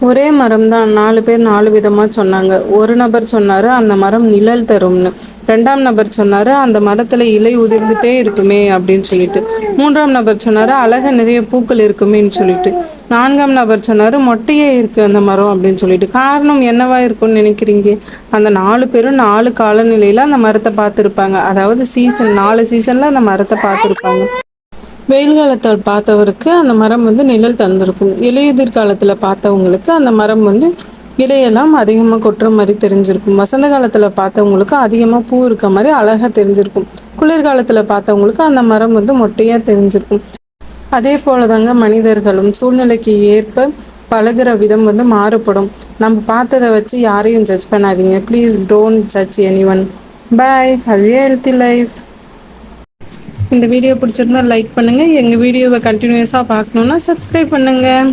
ஒரே மரம் தான் 4 பேர் 4 விதமா சொன்னாங்க. ஒரு நபர் சொன்னாரு அந்த மரம் நிழல் தரும்னு. 2ஆம் நபர் சொன்னாரு அந்த மரத்துல இலை உதிர்ந்துட்டே இருக்குமே அப்படின்னு சொல்லிட்டு. 3ஆம் நபர் சொன்னாரு அழகா நிறைய பூக்கள் இருக்குமேன்னு சொல்லிட்டு. 4ஆம் நபர் சொன்னாரு மொட்டையே இருக்கு அந்த மரம் அப்படின்னு சொல்லிட்டு. காரணம் என்னவா இருக்கும்னு நினைக்கிறீங்க? அந்த 4 பேரும் 4 காலநிலையில அந்த மரத்தை பார்த்துருப்பாங்க. அதாவது சீசன் 4 சீசன்ல அந்த மரத்தை பார்த்துருப்பாங்க. வெயில் காலத்தில் பார்த்தவருக்கு அந்த மரம் நிழல் தந்திருக்கும். இலையுதிர் காலத்தில் பார்த்தவங்களுக்கு அந்த மரம் இலையெல்லாம் அதிகமாக கொட்டுற மாதிரி தெரிஞ்சிருக்கும். வசந்த காலத்தில் பார்த்தவங்களுக்கு அதிகமாக பூ இருக்க மாதிரி அழகாக தெரிஞ்சிருக்கும். குளிர்காலத்தில் பார்த்தவங்களுக்கு அந்த மரம் மொட்டையாக தெரிஞ்சிருக்கும். அதே போல தாங்க மனிதர்களும் சூழ்நிலைக்கு ஏற்ப பழகுற விதம் மாறுபடும். நம்ம பார்த்ததை வச்சு யாரையும் ஜட்ஜ் பண்ணாதீங்க. Please don't judge any one. Bye. Have a healthy life. இந்த வீடியோ பிடிச்சிருந்தா லைக் பண்ணுங்கள். எங்கள் வீடியோவை கண்டினியூஸாக பார்க்கணுன்னா சப்ஸ்கிரைப் பண்ணுங்கள்.